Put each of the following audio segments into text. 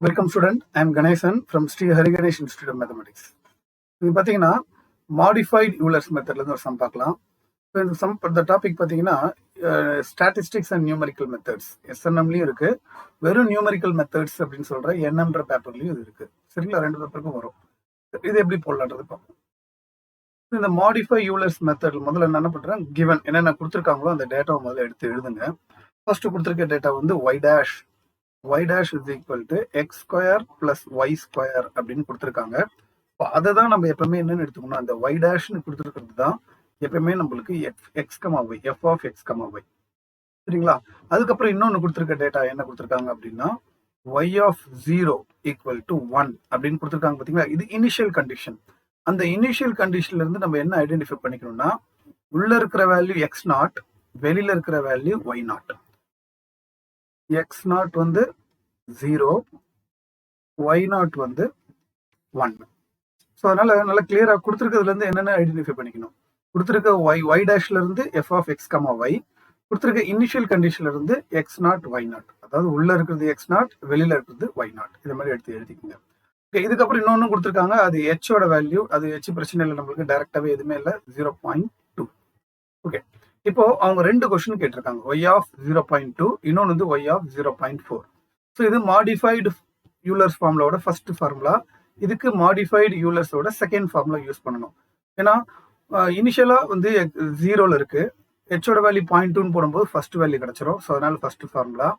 Welcome student, I am Ganeshan from Hariganesh Institute of Mathematics. இது பார்த்தீங்கன்னா modified Euler's methodல இருந்து ஒரு சம் பார்க்கலாம். இப்போ இந்த சம் இந்த டாபிக் பார்த்தீங்கன்னா ஸ்டாட்டிஸ்டிக்ஸ் அண்ட் நியூமரிக்கல் மெத்தட்ஸ் எஸ்என்எம்லையும் இருக்கு, வெறும் நியூமரிக்கல் மெத்தட்ஸ் அப்படின்னு சொல்ற என்எம்ன்ற பேப்பர்லையும் இது இருக்கு. சரிங்களா, ரெண்டு பேப்பருக்கும் வரும். இது எப்படி போடலான்றது பார்ப்போம். இந்த மாடிஃபை யூலர்ஸ் மெத்தட் முதல்ல என்ன பண்றேன், கிவன் என்னென்ன கொடுத்துருக்காங்களோ அந்த டேட்டாவை முதல்ல எடுத்து எழுதுங்க. ஃபர்ஸ்ட் கொடுத்துருக்க டேட்டா வந்து y dash is equal to x square plus y square அப்படின்னு கொடுத்துருக்காங்க. அதை தான் நம்ம எப்பவுமே என்னன்னு எடுத்துக்கணும், அந்த y dashன்னு கொடுத்துருக்கிறது தான் எப்பவுமே நம்மளுக்கு x, y, f of x, y. சரிங்களா, அதுக்கப்புறம் இன்னொன்று கொடுத்துருக்க டேட்டா என்ன கொடுத்துருக்காங்க அப்படின்னா y of 0 equal to 1 அப்படின்னு கொடுத்துருக்காங்க. பார்த்தீங்களா, இது இனிஷியல் கண்டிஷன். அந்த இனிஷியல் கண்டிஷன்ல இருந்து நம்ம என்ன ஐடென்டிஃபை பண்ணிக்கணும்னா, உள்ள இருக்கிற வேல்யூ x0, வெளியில இருக்கிற வேல்யூ y0. x0 வந்து 0, y0 வந்து 1. ஸோ அதனால நல்லா கிளியரா கொடுத்துருக்கிறதுல இருந்து என்னென்ன ஐடென்டிஃபை பண்ணிக்கணும். கொடுத்துருக்க y டேஷ்ல இருந்து f of x, y, கொடுத்துருக்க இனிஷியல் கண்டிஷன்ல இருந்து x0, y0, அதாவது உள்ள இருக்கிறது x0, வெளியில இருக்கிறது y0. இது மாதிரி எடுத்து எழுதிக்கோங்க. ஓகே, இதுக்கப்புறம் இன்னொன்னு கொடுத்துருக்காங்க, அது ஹெச்சோட வேல்யூ, அது ஹெச் பிரச்சனை இல்லை, நம்மளுக்கு டைரக்டாவே எதுவுமே இல்லை, 0.2. ஓகே, இப்போ அவங்க ரெண்டு கொஸ்டின் கேட்டிருக்காங்க, y of 0.2, இன்னொன்று வந்து y of 0.4. ஸோ இது மாடிஃபைடு யூலர்ஸ் ஃபார்முலாவோட ஃபர்ஸ்ட் ஃபார்முலா. இதுக்கு மாடிஃபைடு யூலர்ஸோட செகண்ட் ஃபார்முலா யூஸ் பண்ணணும். ஏன்னா இனிஷியலா வந்து 0ல இருக்கு, ஹெச்சோட வேல்யூ 0.2 போடும்போது ஃபர்ஸ்ட் வேல்யூ கிடைச்சிரும். ஸோ அதனால ஃபர்ஸ்ட் ஃபார்முலா.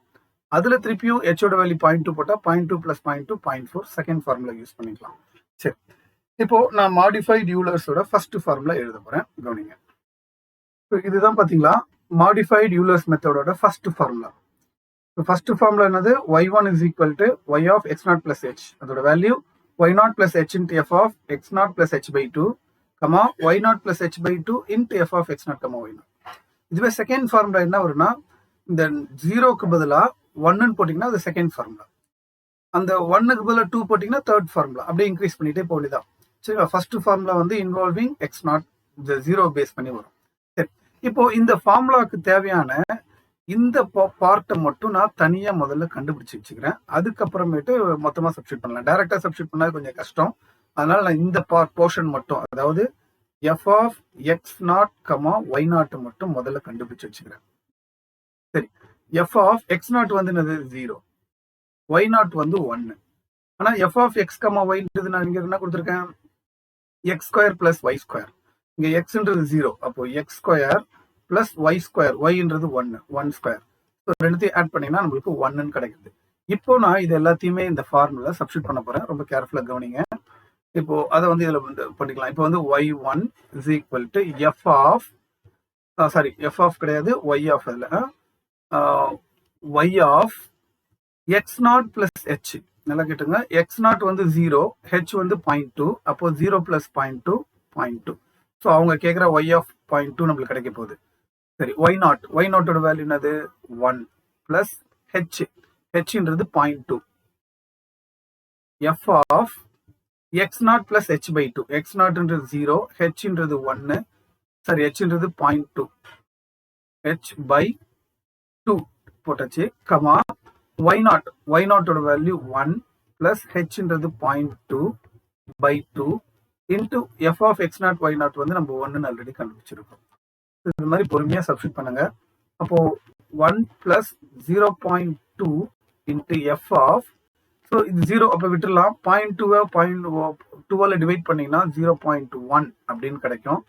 அதுல திருப்பியும் ஹெச்சோட வேல்யூ 0.2 போட்டா 0.2 + 0.2 0.4 செகண்ட் ஃபார்முலா யூஸ் பண்ணிக்கலாம். சரி, இப்போ நான் மாடிஃபைடு யூலர்ஸோட ஃபர்ஸ்ட் ஃபார்முலா எழுத போறேன், கவனிங்க. இதுதான் பாத்தீங்களா மாடிஃபைடு யூலர்ஸ் மெத்தடோட ஃபர்ஸ்ட் ஃபார்முலா. ஃபர்ஸ்ட் ஃபார்முலா என்னது, y1 is equal to y of x0 plus h, அதோட value y0 plus h into f of x0 plus h/2, y0 plus h/2 into f of x0, y0. இதுவே second formula என்ன வரும்னா, இந்த 0க்கு பதிலா 1ன்னு போட்டீங்கன்னா அது செகண்ட் ஃபார்முலா, அந்த 1க்கு பதிலா 2 போட்டீங்கன்னா தேர்ட் ஃபார்முலா, அப்படியே இன்க்ரீஸ் பண்ணிட்டே போகலாம். சரிங்களா, ஃபர்ஸ்ட் ஃபார்முலா வந்து இன்வால்விங் x0, 0 பேஸ் பண்ணி வரும். சரி, இப்போ இந்த ஃபார்முலாவுக்கு தேவையான இந்த பார்ட்டை மட்டும் நான் தனியா முதல்ல கண்டுபிடிச்சு வச்சுக்கிறேன். அதுக்கப்புறமேட்டு மொத்தமா சப்ஸ்டியூட் பண்ணலாம். டைரக்டா சப்ஸ்டியூட் பண்ணா கொஞ்சம் கஷ்டம். அதனால நான் இந்த போர்ஷன் மட்டும், அதாவது f of x0, y0 மட்டும் முதல்ல கண்டுபிடிச்சு வச்சுக்கிறேன். சரி, f of x0 வந்து என்னது 0, y0 வந்து 1. ஆனா f of x, y நான் இங்க என்ன கொடுத்துருக்கேன், x² + y². இங்க xன்றது 0, அப்போ x² + y², yன்றது 1². ஸோ ரெண்டுத்தையும் ஆட் பண்ணீங்கன்னா நம்மளுக்கு 1ன்னு கிடைக்குது. இப்போ நான் இது எல்லாத்தையுமே இந்த ஃபார்முலா சப்ஸ்டியூட் பண்ண போறேன், ரொம்ப கேர்ஃபுல்லா கவனிங்க. இப்போ அதை வந்து இதுல பண்ணிக்கலாம். இப்போ வந்து y1 is equal to f of கிடையாது, y of அதுல y of x0 plus h. நல்லா கேட்டுங்க, x0 வந்து 0, h வந்து 0.2, அப்போ 0 + 0.2 0.2. ஸோ அவங்க கேட்குற y of 0.2 நம்மளுக்கு கிடைக்க போகுது. சரி, y0 வேல்யூ என்னது 1 plus hன்றது 0.2, f of x0 plus h/2, x0ன்றது 0, hன்றது 1, சரி hன்றது 0.2, h/2 போட்டாச்சு, y0 value 1 plus hன்றது 0.2/2 into f of x0, y0 வந்து நம்ம 1ன்னு ஆல்ரெடி கண்டுபிடிச்சிருக்கோம். இது மாதிரி பொறுமையா சப்ஸ்டியூட் பண்ணுங்க. அப்போ 1 plus 0.2 into f of, so இது 0 அப்போ விட்டுடலாம், 0.2 டிவைட் பண்ணீங்கன்னா 0.1 அப்படின்னு கிடைக்கும்.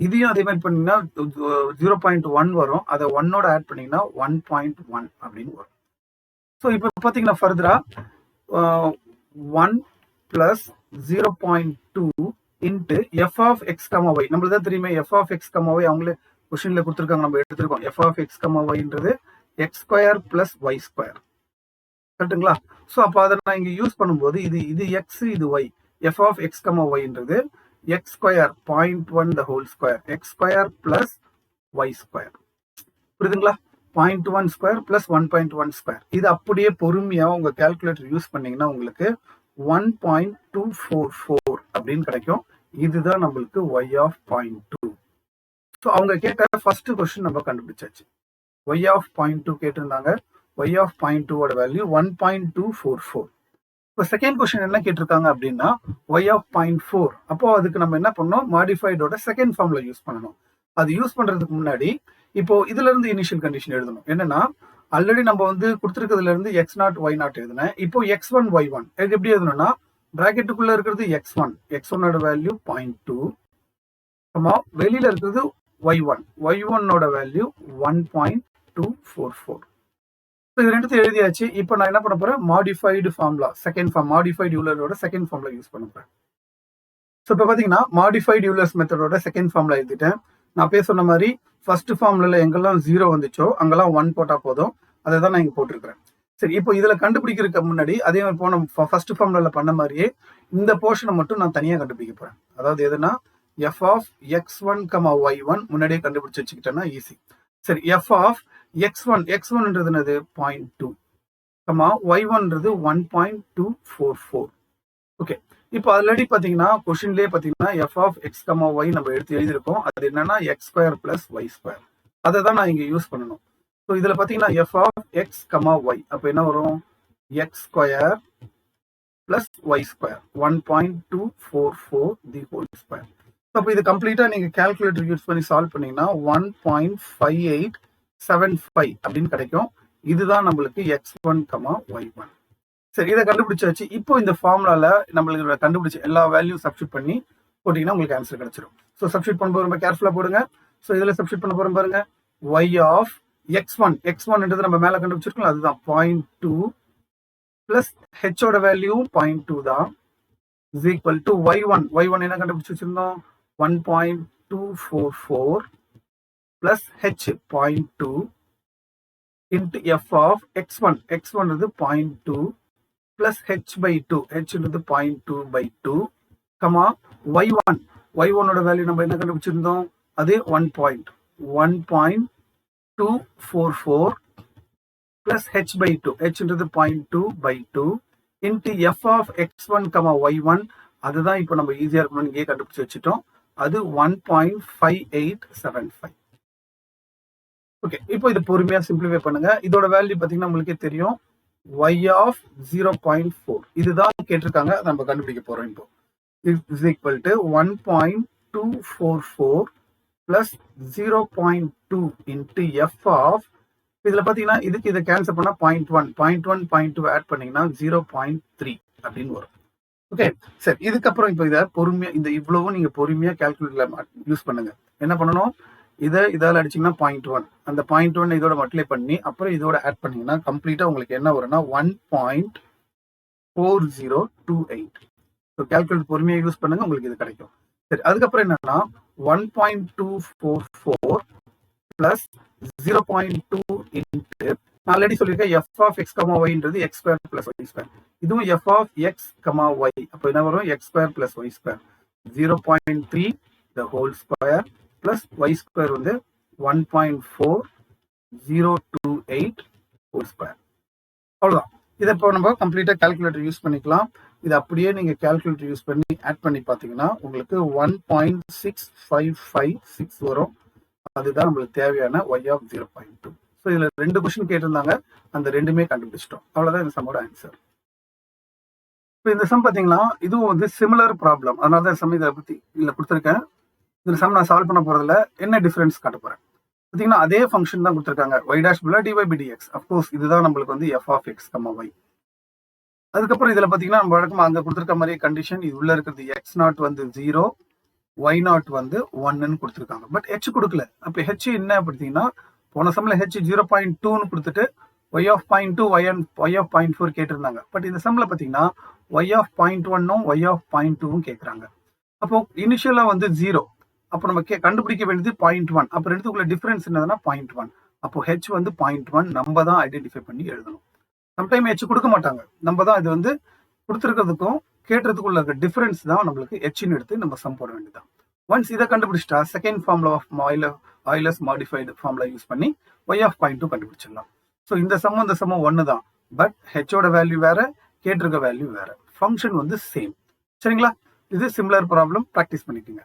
இதையும் அதே மாதிரி பண்ணீங்கன்னா 0.1 வரும், அதை 1ஓட ஆட் பண்ணீங்கன்னா 1.1 அப்படின்னு வரும். ஸோ இப்போ பார்த்தீங்கன்னா ஃபர்தரா 1 plus 0.2 into f of x, y. நம்மளுக்கு தான் தெரியுமே f of x, y அவங்களே கொஸ்டின்ல கொடுத்துருக்காங்க, நம்ம எடுத்துருக்கோம். f of x, yன்றது x² plus y². கரெக்டுங்களா? ஸோ அப்போ அதை நான் இங்க யூஸ் பண்ணும்போது இது x, இது y. f of x, yன்றது x² 0.1 the whole square, x² plus y². புரியுதுங்களா? 0.1² plus 1.1². இது அப்படியே பொறுமையா உங்க கால்குலேட்டர் யூஸ் பண்ணீங்கன்னா உங்களுக்கு 1.244 அப்படின்னு கிடைக்கும். இதுதான் நம்மளுக்கு y of 0.2. ஸோ அவங்க கேட்ட ஃபர்ஸ்ட் கொஸ்டின் நம்ம கண்டுபிடிச்சாச்சு. y of 0.2 கேட்டிருந்தாங்க, y of 0.2 ஓட வேல்யூ 1.244. இப்போ செகண்ட் கொஸ்டின் என்ன கேட்டிருக்காங்க அப்படின்னா y of 0.4. அப்போ அதுக்கு நம்ம என்ன பண்ணணும், மாடிஃபைடோட செகண்ட் ஃபார்ம்ல யூஸ் பண்ணணும். அது யூஸ் பண்றதுக்கு முன்னாடி இப்போ இதுல இருந்து இனிஷியல் கண்டிஷன் எழுதணும். என்னன்னா ஆல்ரெடி நம்ம வந்து கொடுத்துருக்கிறதுல இருந்து x0 y0 எழுதுனேன். இப்போ x1 y1 இது எப்படி எழுதணும்னா பிராக்கெட்டுக்குள்ள இருக்கிறது x1 ஓட வேல்யூ 0.2, வெளியில இருக்கிறது y1 ஓட வேல்யூ 1.244. இது ரெண்டுத்தையும் எழுதியாச்சு. இப்போ நான் என்ன பண்ண போறேன், modified formula second form, modified யூலரோட செகண்ட் ஃபார்முலா யூஸ் பண்ண போறேன். ஸோ இப்போ பார்த்தீங்கன்னா மாடிஃபைடு யூலர்ஸ் மெத்தடோட செகண்ட் ஃபார்முலா எழுதிட்டேன். நான் சொன்ன மாதிரி ஃபர்ஸ்ட் ஃபார்முலால எங்கெல்லாம் 0 வந்துச்சோ அங்கெல்லாம் 1 போட்டா போதும். அதை தான் நான் இங்க போட்டிருக்கிறேன். சரி, இப்போ இதுல கண்டுபிடிக்கிறதுக்கு முன்னாடி அதே மாதிரி போன ஃபர்ஸ்ட் ஃபார்முலால பண்ண மாதிரியே இந்த போர்ஷனை மட்டும் நான் தனியா கண்டுபிடிக்க போறேன். அதாவது எதுனா f of x1, y1 முன்னாடியே கண்டுபிடிச்சு வச்சுக்கிட்டேன்னா ஈஸி. சரி, f of x1ன்றது என்னது 0.2, y1ன்றது 1.244. ஓகே, இப்போ ஆல்ரெடி பாத்தீங்கன்னா கொஸ்டின்லயே பாத்தீங்கன்னா f of x, y நம்ம எடுத்து எழுதியிருக்கோம். அது என்னன்னா x² plus y². அதை தான் நான் இங்க யூஸ் பண்ணணும். ஸோ இதுல பாத்தீங்கன்னா f of x, y அப்ப என்ன வரும், x² plus y² 1.244 the whole square. அப்போ இது கம்ப்ளீட்டா நீங்க கால்குலேட்டர் யூஸ் பண்ணி சால்வ் பண்ணீங்கன்னா 1.5875 அப்படின்னு கிடைக்கும். இதுதான் நம்மளுக்கு x1, y1. சரி, இதை கண்டுபிடிச்சாச்சு. இப்போ இந்த ஃபார்முலால நம்மளுக்கு கண்டுபிடிச்ச எல்லா வேல்யூ சப்ஸ்டிட் பண்ணி போட்டீங்கன்னா உங்களுக்கு ஆன்சர் கிடைச்சிடும். ஸோ சப்ஸ்டிட் பண்ணும்போது ரொம்ப கேர்ஃபுல்லா போடுங்க. ஸோ இதுல சப்ஸ்டிட் பண்ண போறோம் பாருங்க, y of x1ன்றது நம்ம மேல கண்டுபிடிச்சிருக்கோம், அதுதான் 0.2 பிளஸ் h ஓட வேல்யூ 0.2 தான் is equal to y1 என்ன கண்டுபிடிச்சு வச்சிருந்தோம் 1.244 plus h 0.2 into f of x1 is 0.2 plus h by 2 h is 0.2 by 2 comma y1 ஓட வேல்யூ நம்ம என்ன கண்டுபிடிச்சிருந்தோம், அது 1.244 plus h by 2 h is 0.2 by 2 into f of x1, y1 அதுதான் இப்போ நம்ம ஈஸியா இருக்கணும்னு இங்கே கண்டுபிடிச்சு வச்சுட்டோம், அது 1.5875. ஓகே, இப்போ இது பொறுமையா சிம்பிளிஃபை பண்ணுங்க. இதோட வேல்யூ பாத்தீங்கன்னா உங்களுக்கே தெரியும், y of 0.4 இதுதான் கேட்டிருக்காங்க, நம்ம கண்டுபிடிக்க போறோம். இப்போ is equal to 1.244 plus 0.2 into f of, இதுல பாத்தீங்கன்னா இதுக்கு இதை கேன்சல் பண்ணா 0.2 ஆட் பண்ணீங்கன்னா 0.3 அப்படின்னு வரும். ஓகே, சரி, இதுக்கப்புறம் இப்போ இதை பொறுமையா இந்த இவ்வளவும் நீங்க பொறுமையா கால்குலேட்டர்ல யூஸ் பண்ணுங்க. என்ன பண்ணணும், இதால அடிச்சீங்கன்னா 0.1, அந்த 0.1 இதோட மல்டிப்ளை பண்ணி அப்புறம் இதோட ஆட் பண்ணீங்கன்னா கம்ப்ளீட்டா உங்களுக்கு என்ன வரும்னா 1.4028. ஸோ கால்குலேட்டர் பொறுமையா யூஸ் பண்ணுங்க, உங்களுக்கு இது கிடைக்கும். சரி, அதுக்கப்புறம் என்னன்னா 1.244 பிளஸ் 0.2 இன்ட்டு நான் ஆல்ரெடி சொல்லியிருக்கேன் f of x, y x² plus y². இதுவும் f of x, y அப்போ என்ன வரும், x² plus y². 0.3 the whole square plus y² வந்து 1.4028 whole square. அவ்வளவுதான். இதை இப்போ நம்ம கம்ப்ளீட்டா கால்குலேட்டர் யூஸ் பண்ணிக்கலாம். இது அப்படியே நீங்க கால்குலேட்டர் யூஸ் பண்ணி ஆட் பண்ணி பாத்தீங்கன்னா உங்களுக்கு 1.6556 வரும். அதுதான் நம்மளுக்கு தேவையான y of 0.2. ஸோ இதுல 2 கொஸ்டின் கேட்டிருந்தாங்க, அந்த ரெண்டுமே கண்டுபிடிச்சிட்டோம். அவ்வளவுதான் இந்த சம்மோட ஆன்சர். இப்போ இந்த சம் பாத்தீங்கன்னா இதுவும் வந்து சிமிலர் ப்ராப்ளம், அதனால தான் சம் இதை பத்தி இதுல கொடுத்துருக்கேன். இந்த சம் நான் சால்வ் பண்ண போறதுல என்ன டிஃபரன்ஸ் காட்ட போறேன். பாத்தீங்கன்னா அதே ஃபங்க்ஷன் தான் கொடுத்துருக்காங்க, y dash by dy by dx. Of course இதுதான் நம்மளுக்கு வந்து f of x, y. அதுக்கப்புறம் இதுல பாத்தீங்கன்னா நம்ம வழக்கமா அங்க கொடுத்துருக்க மாதிரியே கண்டிஷன், இது உள்ள இருக்கிறது x0 வந்து 0, y0 வந்து 1ன்னு கொடுத்துருக்காங்க. பட் h கொடுக்கல. அப்ப h என்ன பார்த்தீங்கன்னா போன சம்ல h 0.2ன்னு கொடுத்துட்டு y of 0.2 y of 0.4 கேட்டிருந்தாங்க. பட் இந்த சம்ல பாத்தீங்கன்னா y of 0.1ம் y of 0.2ம் கேட்கறாங்க. அப்போ இனிஷியலா வந்து 0, அப்போ நம்ம கண்டுபிடிக்க வேண்டியது 0.1. அப்போ ரெண்டுக்குள்ள டிஃபரன்ஸ் என்னதுன்னா 0.1. அப்போ h வந்து 0.1 நம்ம தான் ஐடென்டிஃபை பண்ணி எழுதணும். சம்டைம் h கொடுக்க மாட்டாங்க, நம்ம தான் இது வந்து கொடுத்துருக்கிறதுக்கும் கேட்டதுக்குள்ள டிஃபரன்ஸ் தான் நம்மளுக்கு ஹெச்னு எடுத்து நம்ம சம் போட வேண்டியதான். ஒன்ஸ் இதை கண்டுபிடிச்சிட்டா second formula of Euler's modified formula use பண்ணி y of 0.2 கண்டுபிடிச்சிடலாம். ஸோ இந்த சம்மம் ஒன்று தான், பட் ஹெச்சோட வேல்யூ வேற, கேட்டிருக்க வேல்யூ வேற, ஃபங்க்ஷன் வந்து சேம். சரிங்களா, இது சிமிலர் ப்ராப்ளம், ப்ராக்டிஸ் பண்ணிக்கோங்க.